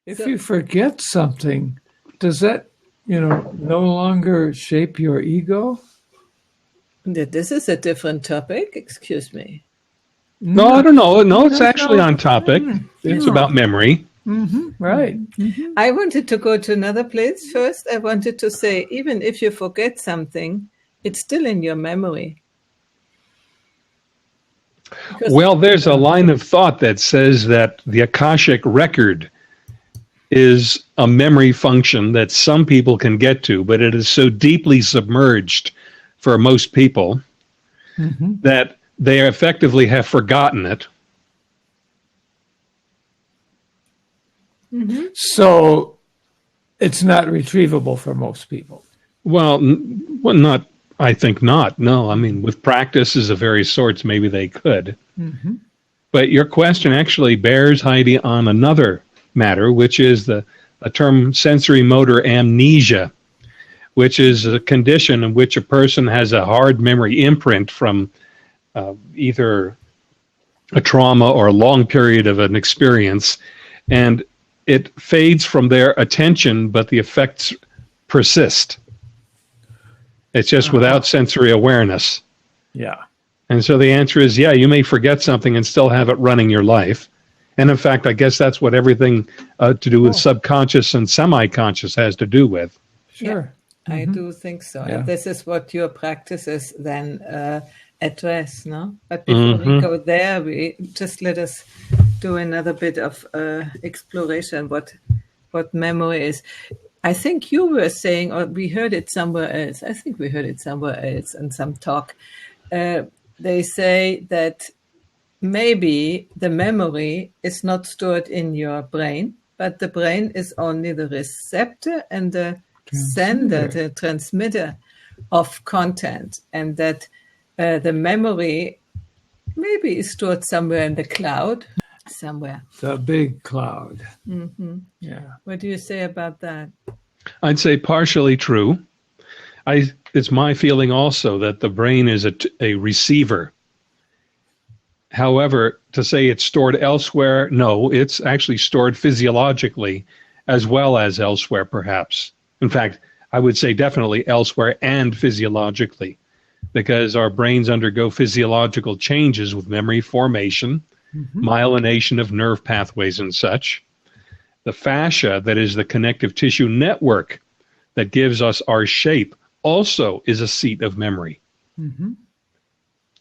If you forget something, does that, no longer shape your ego? This is a different topic, excuse me. No, I don't know. No, it's actually on topic. It's about memory. Right. I wanted to go to another place first. I wanted to say, even if you forget something, it's still in your memory. Well, there's a line of thought that says that the Akashic record is a memory function that some people can get to, but it is so deeply submerged for most people that they effectively have forgotten it. So it's not retrievable for most people. Well, not. I think not. No, I mean, with practices of various sorts, maybe they could. But your question actually bears, Heidi, on another matter, which is the term sensory motor amnesia, which is a condition in which a person has a hard memory imprint from either a trauma or a long period of an experience, and it fades from their attention, but the effects persist. It's just without sensory awareness. Yeah. And so the answer is, yeah, you may forget something and still have it running your life. And in fact, I guess that's what everything to do with subconscious and semi-conscious has to do with. Sure. Yeah, I do think so. Yeah. And this is what your practices then address, no? But before we go there, let us do another bit of exploration, what memory is. I think you were saying, or we heard it somewhere else. I think we heard it somewhere else in some talk. They say that maybe the memory is not stored in your brain, but the brain is only the receptor and the sender, the transmitter of content, and that the memory maybe is stored somewhere in the cloud, somewhere. The big cloud. Yeah. What do you say about that? I'd say partially true. It's my feeling also that the brain is a receiver. However, to say it's stored elsewhere, no, it's actually stored physiologically as well as elsewhere, perhaps. In fact, I would say definitely elsewhere and physiologically, because our brains undergo physiological changes with memory formation, myelination of nerve pathways and such. The fascia, that is the connective tissue network that gives us our shape, also is a seat of memory.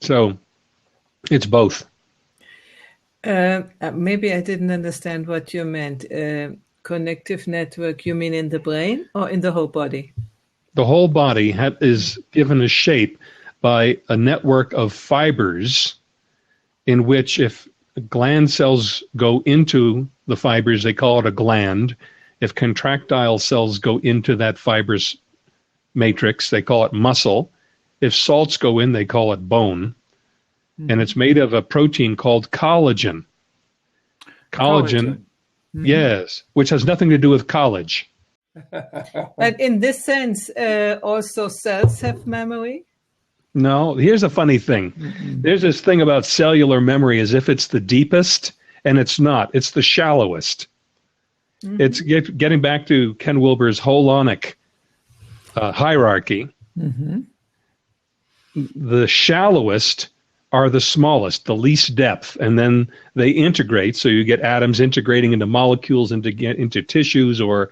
So it's both. Maybe I didn't understand what you meant. Connective network, you mean in the brain or in the whole body? The whole body is given a shape by a network of fibers in which if gland cells go into the fibers, they call it a gland. If contractile cells go into that fibrous matrix, they call it muscle. If salts go in, they call it bone. And it's made of a protein called collagen. Collagen. Yes, which has nothing to do with college. But in this sense, also cells have memory? No, here's a funny thing. There's this thing about cellular memory as if it's the deepest, and it's not. It's the shallowest. It's getting back to Ken Wilber's holonic hierarchy. The shallowest are the smallest, the least depth, and then they integrate. So you get atoms integrating into molecules, into tissues or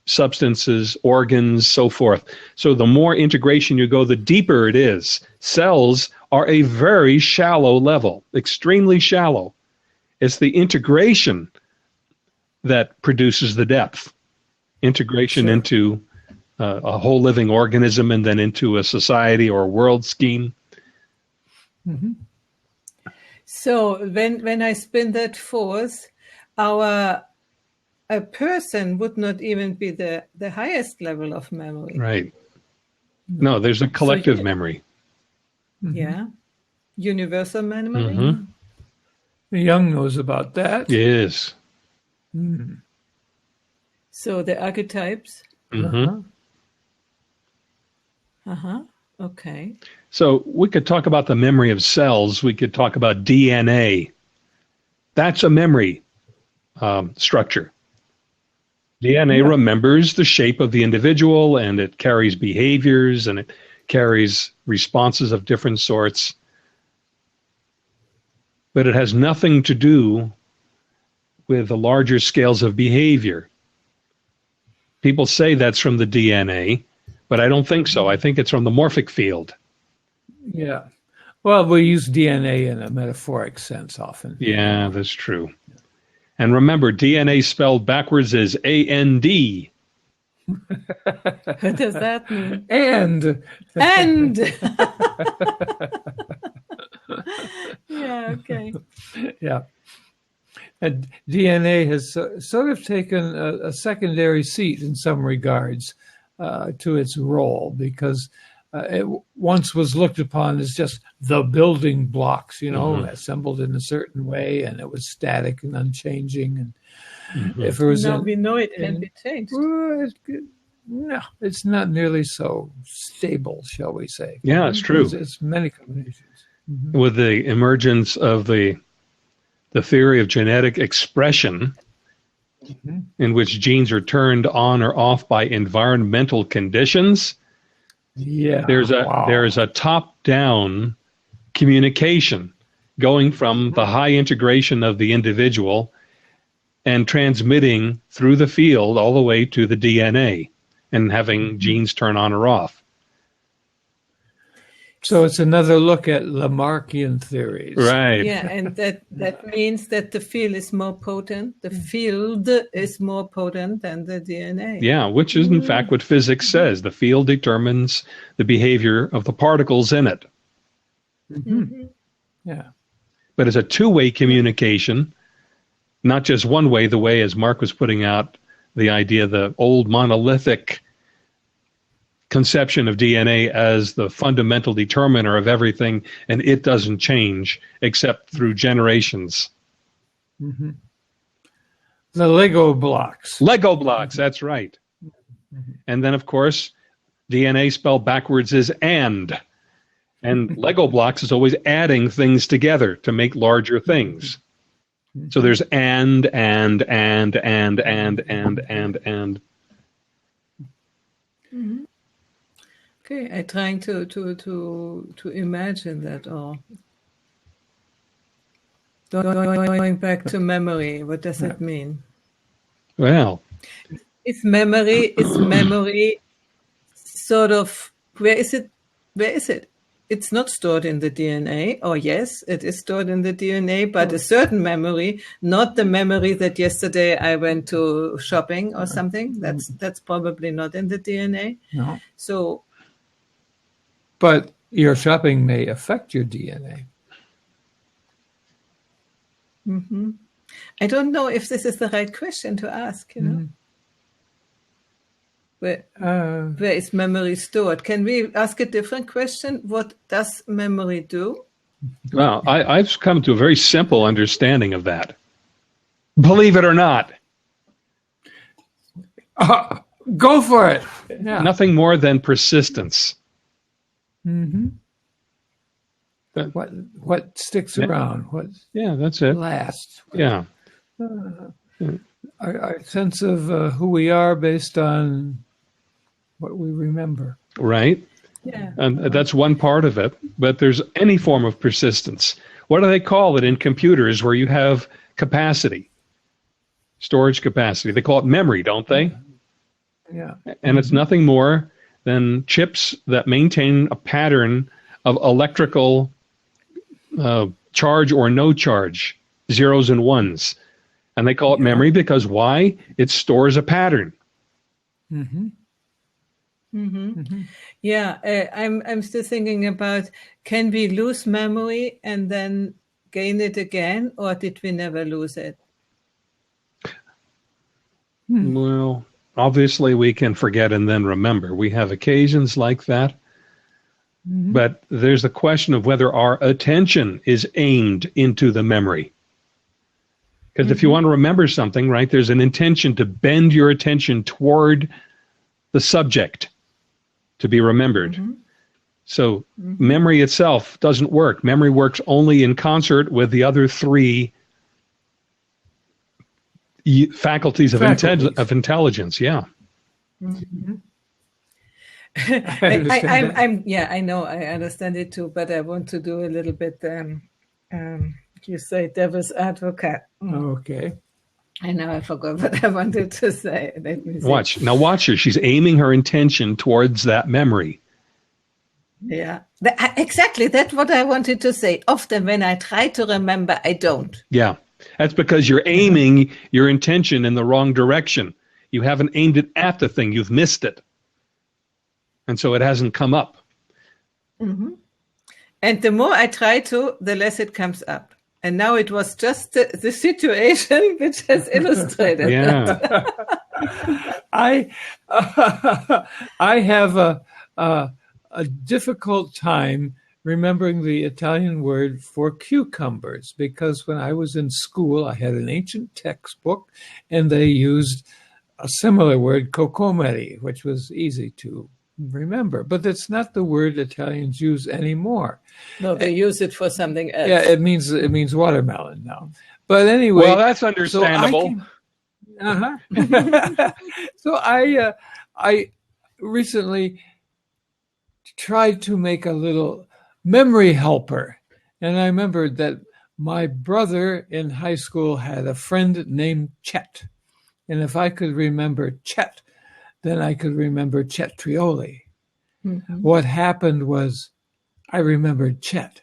substances, organs, so forth. So the more integration you go, the deeper it is. Cells are a very shallow level, extremely shallow. It's the integration that produces the depth. Integration into a whole living organism and then into a society or a world scheme. So when I spin that force, a person would not even be the highest level of memory. Right. No, there's a collective memory. Yeah. Universal memory. Jung knows about that. Yes. So the archetypes. Okay. So we could talk about the memory of cells. We could talk about DNA. That's a memory structure. DNA remembers the shape of the individual, and it carries behaviors, and it carries responses of different sorts. But it has nothing to do with the larger scales of behavior. People say that's from the DNA, but I don't think so. I think it's from the morphic field. Yeah. Well, we use DNA in a metaphoric sense often. Yeah, that's true. And remember, DNA spelled backwards is A-N-D. What does that mean? And. Yeah, okay. Yeah. And DNA has sort of taken a secondary seat in some regards to its role, because it once was looked upon as just the building blocks, assembled in a certain way, and it was static and unchanging. And if it was now we know it can be changed. No, it's not nearly so stable, shall we say. Yeah, it's true. It's many combinations. Mm-hmm. With the emergence of the theory of genetic expression, in which genes are turned on or off by environmental conditions, there's a top-down communication going from the high integration of the individual and transmitting through the field all the way to the DNA and having genes turn on or off. So it's another look at Lamarckian theories. Right. Yeah, and that means that the field is more potent. The field is more potent than the DNA. Yeah, which is in fact what physics says. The field determines the behavior of the particles in it. Mm-hmm. Yeah. But it's a two-way communication, not just one way, the way, as Mark was putting out, the idea, the old monolithic conception of DNA as the fundamental determiner of everything, and it doesn't change except through generations. Mm-hmm. The Lego blocks. Lego blocks, that's right. Mm-hmm. And then, of course, DNA spelled backwards is and Lego blocks is always adding things together to make larger things. Mm-hmm. So there's and. Mm-hmm. Okay, I'm trying to imagine that all. Going back to memory, what does that mean? Well, is memory sort of, where is it? It's not stored in the DNA. Or yes, it is stored in the DNA, but a certain memory, not the memory that yesterday I went to shopping or something. That's probably not in the DNA. No. So. But your shopping may affect your DNA. Mm-hmm. I don't know if this is the right question to ask, Where is memory stored? Can we ask a different question? What does memory do? Well, I've come to a very simple understanding of that. Believe it or not. Go for it. Yeah. Nothing more than persistence. Mm-hmm. What sticks around? That's it. Lasts? Yeah. Our sense of who we are based on what we remember. Right. Yeah. And that's one part of it. But there's any form of persistence. What do they call it in computers where you have capacity, storage capacity? They call it memory, don't they? Yeah. And it's nothing more than chips that maintain a pattern of electrical charge or no charge, zeros and ones. And they call it memory because why? It stores a pattern. Mm-hmm. Mm-hmm. Mm-hmm. Yeah, I'm still thinking about, can we lose memory and then gain it again, or did we never lose it? Well, obviously we can forget and then remember. We have occasions like that. Mm-hmm. But there's the question of whether our attention is aimed into the memory. Because if you want to remember something, right, there's an intention to bend your attention toward the subject to be remembered. Mm-hmm. So memory itself doesn't work. Memory works only in concert with the other three faculties of intelligence. Yeah. Mm-hmm. understand I know, I understand it too, but I want to do a little bit, you say devil's advocate. Okay. I know, I forgot what I wanted to say. Let me see. Watch her. She's aiming her intention towards that memory. Yeah, exactly. That's what I wanted to say. Often when I try to remember, I don't. Yeah. That's because you're aiming your intention in the wrong direction. You haven't aimed it at the thing. You've missed it. And so it hasn't come up. Mm-hmm. And the more I try to, the less it comes up. And now it was just the situation which has illustrated. Yeah. I have a difficult time remembering the Italian word for cucumbers, because when I was in school, I had an ancient textbook and they used a similar word, cocomeri, which was easy to remember, but that's not the word Italians use anymore. No, they use it for something else. Yeah, it means watermelon now. But anyway, Well, that's understandable. So I recently tried to make a little memory helper, and I remembered that my brother in high school had a friend named Chet, and if I could remember Chet, then I could remember Chet Trioli. Mm-hmm. What happened was I remembered Chet.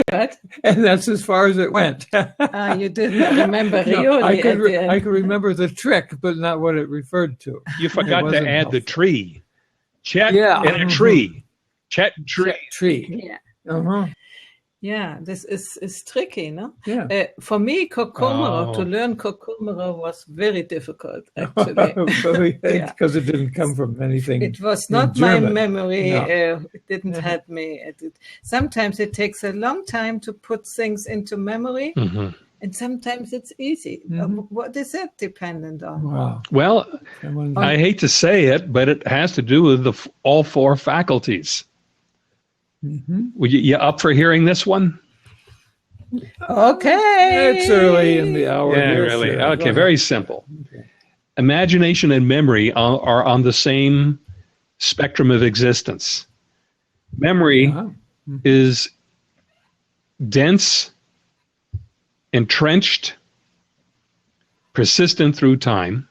What? And that's as far as it went. You didn't remember No, Rioli. I could remember the trick, but not what it referred to. You forgot to add helpful. the tree. Chet Yeah. and a tree. Chet tree. Tree. Yeah. Uh-huh. Yeah, this is tricky, no? Yeah. For me, Kokomoro, to learn Kokomoro was very difficult, actually. Because it didn't come from anything. It was not my German. memory. No. It didn't help me. Sometimes it takes a long time to put things into memory, and sometimes it's easy. What is that dependent on? Wow. Well, I hate to say it, but it has to do with all four faculties. Were you up for hearing this one? Okay. It's early in the hour. Yeah, Yes, really. sir. Okay, very simple. Okay. Imagination and memory are on the same spectrum of existence. Memory Uh-huh. is dense, entrenched, persistent through time.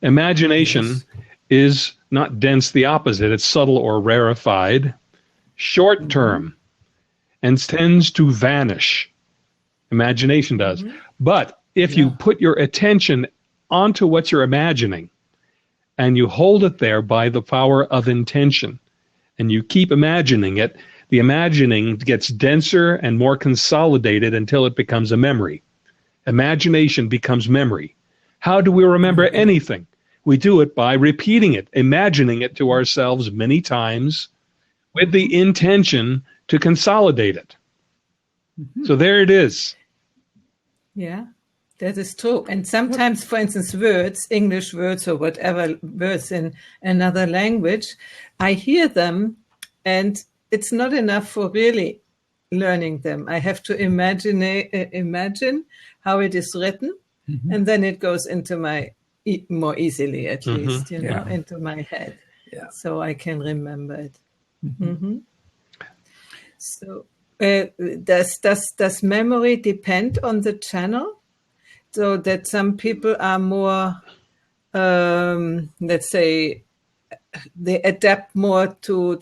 Imagination is not dense, the opposite. It's subtle or rarefied, short term, and tends to vanish. Imagination does. But if you put your attention onto what you're imagining and you hold it there by the power of intention and you keep imagining it, the imagining gets denser and more consolidated until it becomes a memory. Imagination becomes memory. How do we remember anything? We do it by repeating it, imagining it to ourselves many times with the intention to consolidate it. So there it is. Yeah, that is true. And sometimes, for instance, words, English words or whatever words in another language, I hear them and it's not enough for really learning them. I have to imagine how it is written, and then it goes into my, more easily at least, you know, into my head. Yeah. So I can remember it. So does memory depend on the channel? So that some people are more, let's say, they adapt more to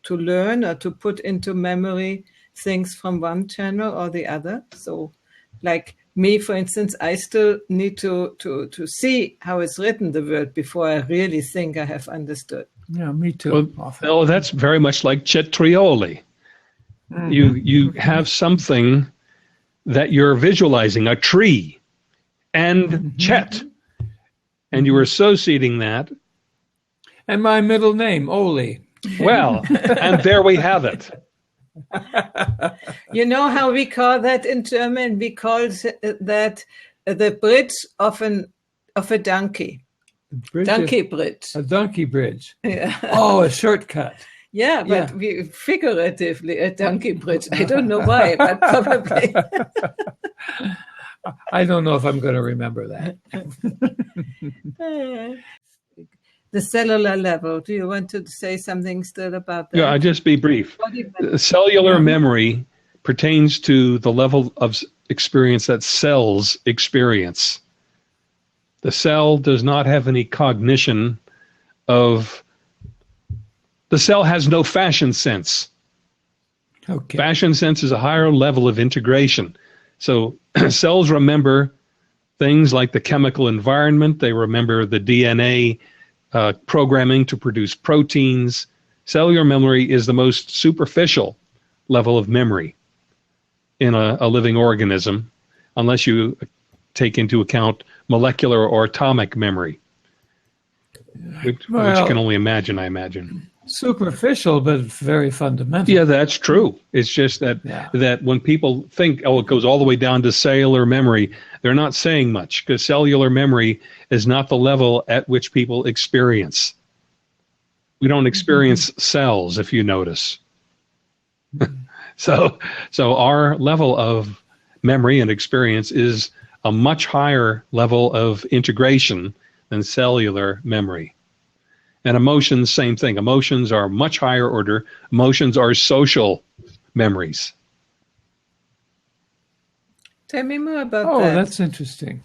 learn or to put into memory things from one channel or the other. So like me, for instance, I still need to see how it's written, the word, before I really think I have understood. Yeah, me too. Well, that's very much like Chet Trioli. You have something that you're visualizing, a tree, and Chet, and you're associating that. And my middle name, Oli. Well, and there we have it. You know how we call that in German? We call that the bridge of a donkey. Donkey bridge. A donkey bridge. Yeah. Oh, a shortcut. Yeah, but we figuratively a donkey bridge. I don't know why, but probably. I don't know if I'm going to remember that. The cellular level. Do you want to say something still about that? Yeah, I'll just be brief. Cellular memory pertains to the level of experience that cells experience. The cell does not have any cognition of. The cell has no fashion sense. Okay. Fashion sense is a higher level of integration. So cells remember things like the chemical environment. They remember the DNA programming to produce proteins. Cellular memory is the most superficial level of memory in a living organism, unless you take into account molecular or atomic memory, which you can only imagine, I imagine. Superficial, but very fundamental. Yeah, that's true. It's just that that when people think, oh, it goes all the way down to cellular memory, they're not saying much, because cellular memory is not the level at which people experience. We don't experience cells, if you notice. So our level of memory and experience is a much higher level of integration than cellular memory. And emotions, same thing. Emotions are much higher order. Emotions are social memories. Tell me more about that. Oh, that's interesting.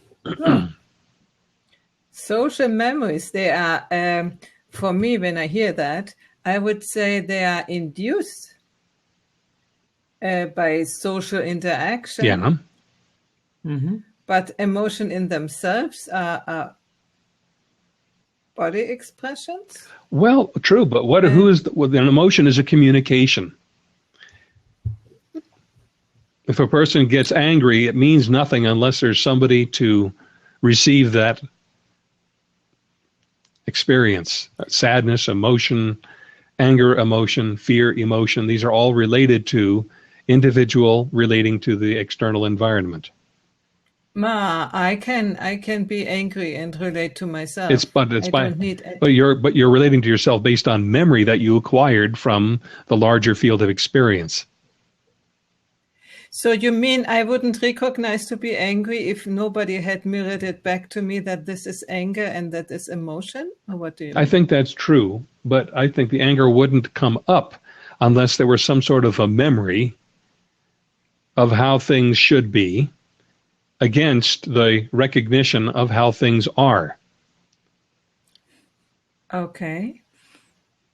Social memories, they are, for me, when I hear that, I would say they are induced by social interaction. Yeah. Mm-hmm. But emotion in themselves are body expressions? Well, true, but who is an emotion is a communication. If a person gets angry, it means nothing unless there's somebody to receive that experience. Sadness, emotion, anger, emotion, fear, emotion. These are all related to individual relating to the external environment. I can be angry and relate to myself. But you're relating to yourself based on memory that you acquired from the larger field of experience. So you mean I wouldn't recognize to be angry if nobody had mirrored it back to me that this is anger and that is emotion? Or what do you mean? I think that's true, but I think the anger wouldn't come up unless there was some sort of a memory of how things should be against the recognition of how things are. Okay.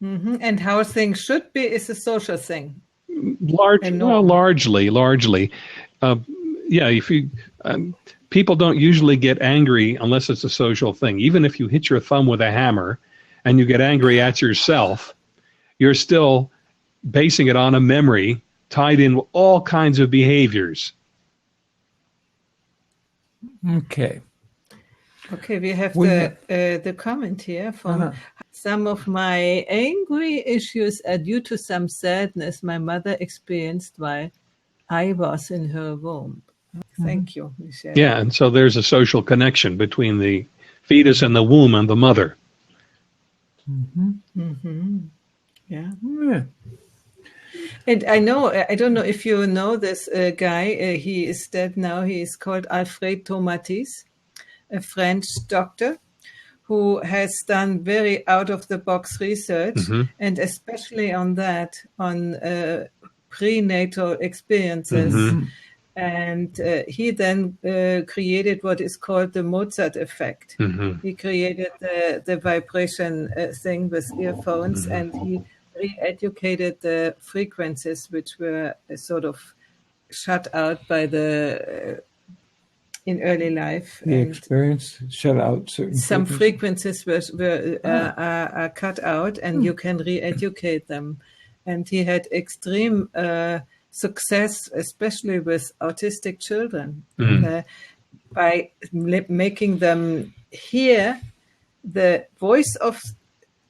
Mm-hmm. And how things should be is a social thing. Largely. If you people don't usually get angry unless it's a social thing. Even if you hit your thumb with a hammer and you get angry at yourself, you're still basing it on a memory tied in all kinds of behaviors. Okay, we have the comment here from some of my angry issues are due to some sadness my mother experienced while I was in her womb. Thank you, Michelle. Yeah, and so there's a social connection between the fetus and the womb and the mother. Mm-hmm. Mm-hmm. Yeah. And I don't know if you know this guy, he is dead now, he is called Alfred Tomatis, a French doctor who has done very out-of-the-box research, and especially on prenatal experiences. Mm-hmm. And he then created what is called the Mozart effect. Mm-hmm. He created the vibration thing with earphones, and he re-educated the frequencies which were sort of shut out by in early life. The experience shut out some frequencies are cut out, and you can re-educate them. And he had extreme success, especially with autistic children, by making them hear the voice of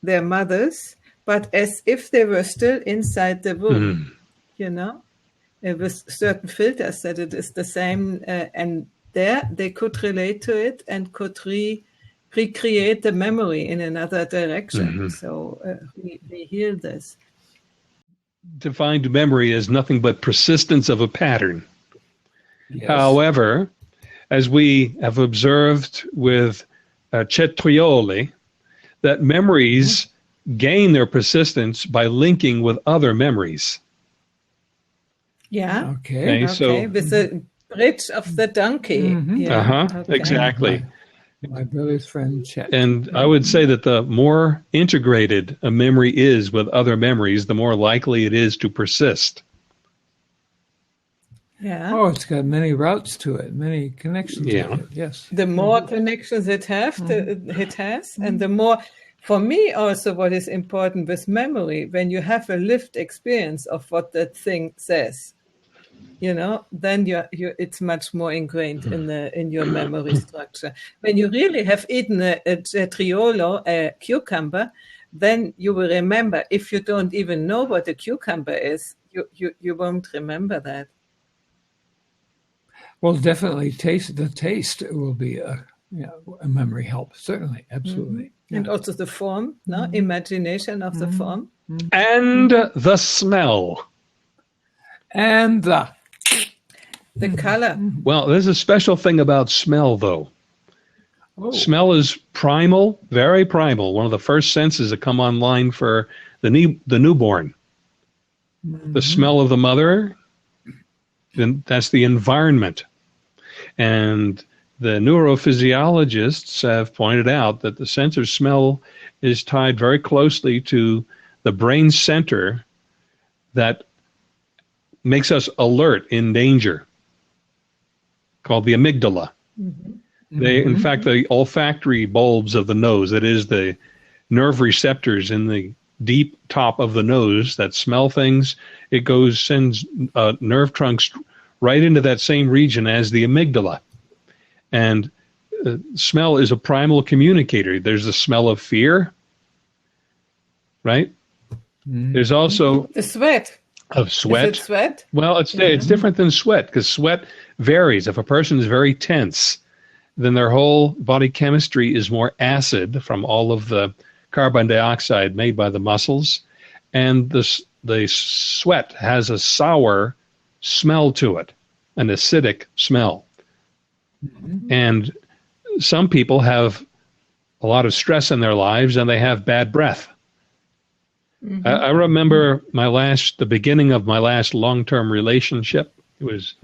their mothers, but as if they were still inside the womb, with certain filters that it is the same, and there they could relate to it and could recreate the memory in another direction. Mm-hmm. So we hear this. Defined memory is nothing but persistence of a pattern. Yes. However, as we have observed with cetrioli, that memories gain their persistence by linking with other memories. Yeah. Okay. So With the bridge of the donkey. Yeah. Exactly. My brother's friend Chet. And I would say that the more integrated a memory is with other memories, the more likely it is to persist. Yeah. Oh, it's got many routes to it, many connections to it. Yes. The more connections it has, and the more, for me also, what is important with memory, when you have a lived experience of what that thing says, then it's much more ingrained in your memory structure. When you really have eaten a cetriolo, a cucumber, then you will remember. If you don't even know what a cucumber is, you won't remember that. Well, definitely the taste will be a memory help. Certainly, absolutely. And also the form, imagination of the form. And the smell. And the color. Well, there's a special thing about smell, though. Oh. Smell is primal, very primal. One of the first senses that come online for the newborn. The smell of the mother, then that's the environment. And the neurophysiologists have pointed out that the sense of smell is tied very closely to the brain center that makes us alert in danger, called the amygdala. In fact, the olfactory bulbs of the nose, that is the nerve receptors in the deep top of the nose that smell things, it sends nerve trunks right into that same region as the amygdala. And smell is a primal communicator. There's the smell of fear, right? There's also the sweat. Of sweat. Is it sweat? Well, it's different than sweat, because sweat varies. If a person is very tense, then their whole body chemistry is more acid from all of the carbon dioxide made by the muscles, and the sweat has a sour smell to it, an acidic smell. And some people have a lot of stress in their lives, and they have bad breath. I remember the beginning of my last long-term relationship. It was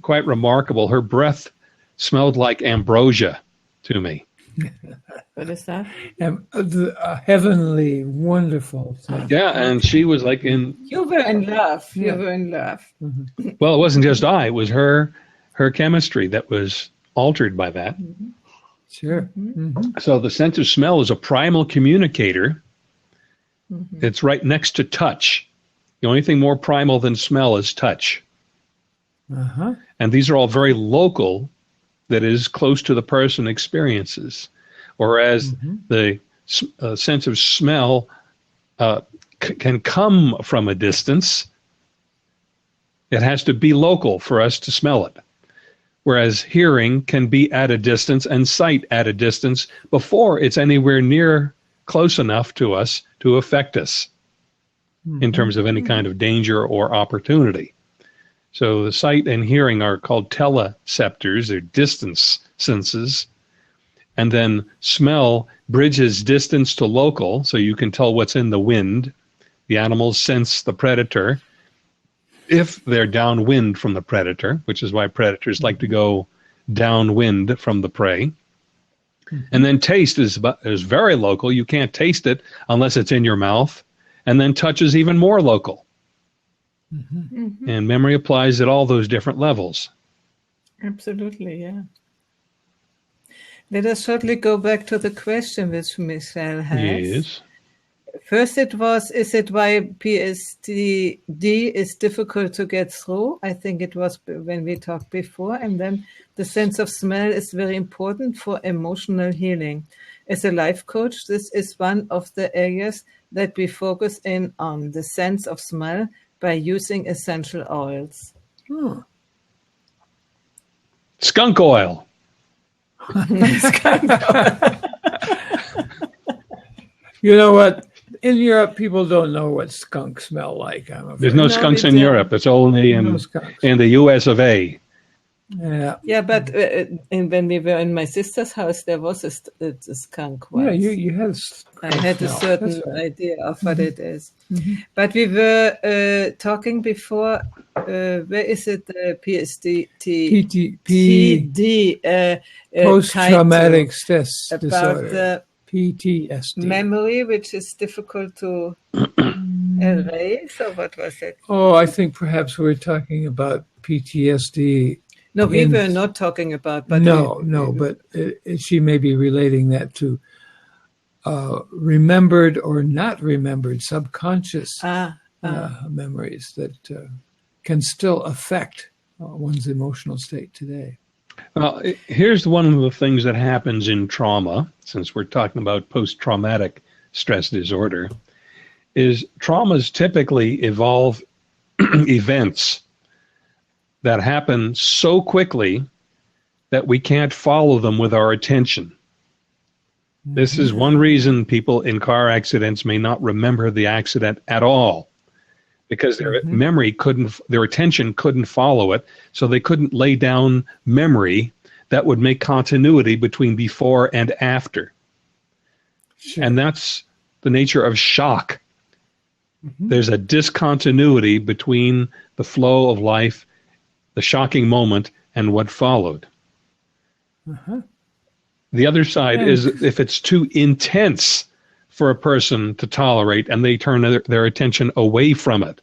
quite remarkable. Her breath smelled like ambrosia to me. What is that? Heavenly, wonderful. Yeah, and she was like You were in love. You were in love. Well, it wasn't just it was her chemistry that was altered by that. Sure. So the sense of smell is a primal communicator. It's right next to touch. The only thing more primal than smell is touch. And these are all very local, that is, close to the person experiences. Whereas the sense of smell can come from a distance. It has to be local for us to smell it. Whereas hearing can be at a distance and sight at a distance before it's anywhere near close enough to us to affect us in terms of any kind of danger or opportunity. So the sight and hearing are called teleceptors, they're distance senses. And then smell bridges distance to local, so you can tell what's in the wind. The animals sense the predator if they're downwind from the predator, which is why predators like to go downwind from the prey. And then taste is very local. You can't taste it unless it's in your mouth. And then touch is even more local. And memory applies at all those different levels. Absolutely, yeah. Let us shortly go back to the question which Michelle has. Yes. First it was, is it why PTSD is difficult to get through? I think it was when we talked before. And then the sense of smell is very important for emotional healing. As a life coach, this is one of the areas that we focus in on, the sense of smell by using essential oils. Skunk oil. You know what? In Europe, people don't know what skunks smell like. I'm afraid. There's no skunks in Europe. It's only in the US of A. Yeah. Yeah, but when we were in my sister's house, there was a skunk once. Yeah, you had I had a smell. certain That's right. idea of what it is. But we were talking before, where is it, PTSD? TD, Post-traumatic stress about disorder. the PTSD. memory, which is difficult to erase, or what was it? Oh, I think perhaps we're talking about PTSD. No, we were not talking about. But but she may be relating that to remembered or not remembered subconscious memories that can still affect one's emotional state today. Well, here's one of the things that happens in trauma, since we're talking about post-traumatic stress disorder, is traumas typically evolve events that happen so quickly that we can't follow them with our attention. This is one reason people in car accidents may not remember the accident at all, because their their attention couldn't follow it, so they couldn't lay down memory that would make continuity between before and after. Sure. And that's the nature of shock. There's a discontinuity between the flow of life, the shocking moment, and what followed. The other side is if it's too intense for a person to tolerate and they turn their attention away from it.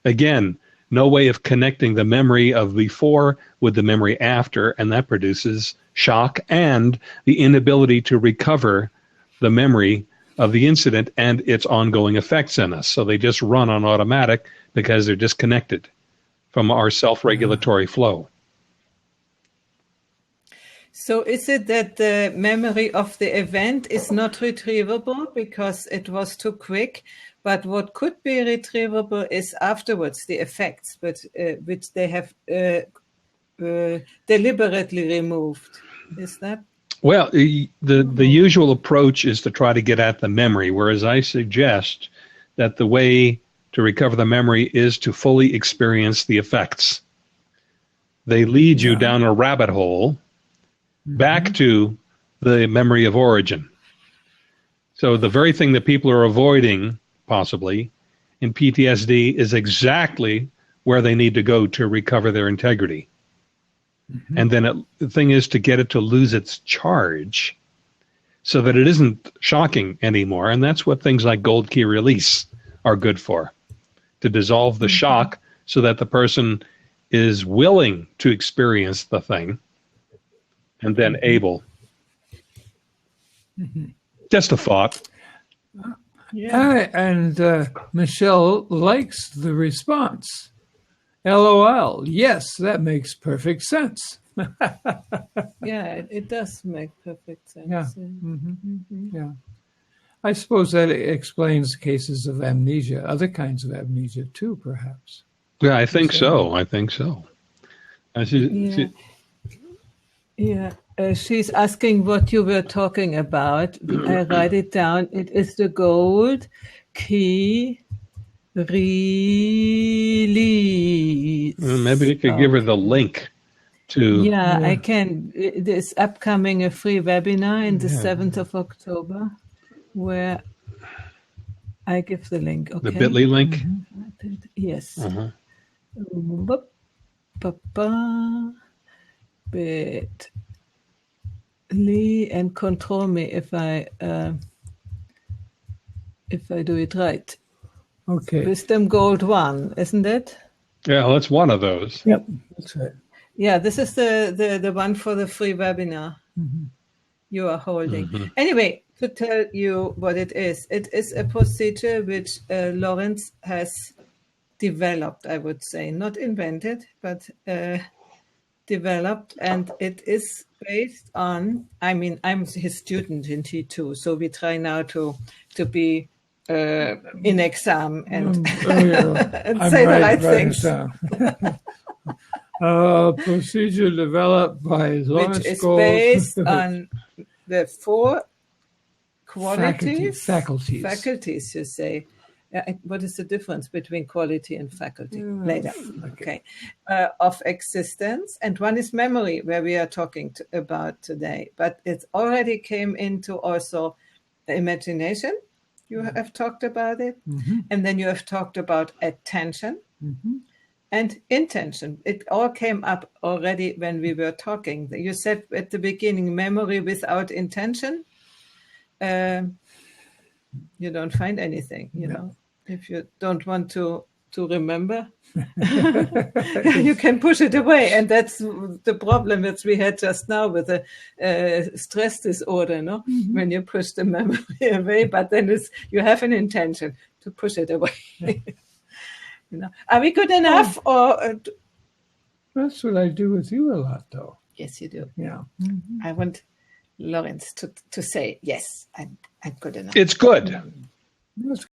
Again, no way of connecting the memory of before with the memory after, and that produces shock and the inability to recover the memory of the incident and its ongoing effects in us. So they just run on automatic because they're disconnected from our self-regulatory flow. So is it that the memory of the event is not retrievable because it was too quick, but what could be retrievable is afterwards the effects, which they have deliberately removed? Is that? Well, the usual approach is to try to get at the memory, whereas I suggest that the way to recover the memory is to fully experience the effects. They lead you down a rabbit hole back to the memory of origin. So the very thing that people are avoiding, possibly, in PTSD is exactly where they need to go to recover their integrity. And then the thing is to get it to lose its charge so that it isn't shocking anymore. And that's what things like gold key release are good for, to dissolve the shock so that the person is willing to experience the thing and then able. Just a thought. And Michelle likes the response. LOL. Yes, that makes perfect sense. Yeah, it does make perfect sense. Yeah. Yeah. I suppose that explains cases of amnesia, other kinds of amnesia too, perhaps. Yeah, I think so. She's asking what you were talking about. I write it down. It is the gold key release. Maybe you could give her the link to... Yeah, I can. This upcoming a free webinar in the 7th of October where I give the link. Okay. The bit.ly link? Yes. Bit.ly, and control me if I do it right. Okay. Wisdom Gold 1, isn't it? Yeah, well, that's one of those. Yep, that's right. Yeah, this is the one for the free webinar you are holding. Anyway, to tell you what it is a procedure which Lawrence has developed, I would say, not invented, but developed, and it is based on, I'm his student in T2, so we try now to be in exam and, and say the right things. Procedure developed by Lawrence which is Gold. based on the 4 qualities, faculties, you say, what is the difference between quality and faculty? Later. Okay. Of existence. And one is memory, where we are talking about today. But it already came into also imagination. You have talked about it. And then you have talked about attention and intention. It all came up already when we were talking. You said at the beginning, memory without intention. You don't find anything, you know. If you don't want to remember, you can push it away. And that's the problem that we had just now with the stress disorder, no? When you push the memory away, but then you have an intention to push it away. You know, are we good enough? Or that's what I do with you a lot, though. Yes, you do. Yeah. I want Lawrence to say, yes, I'm good enough. It's good. That's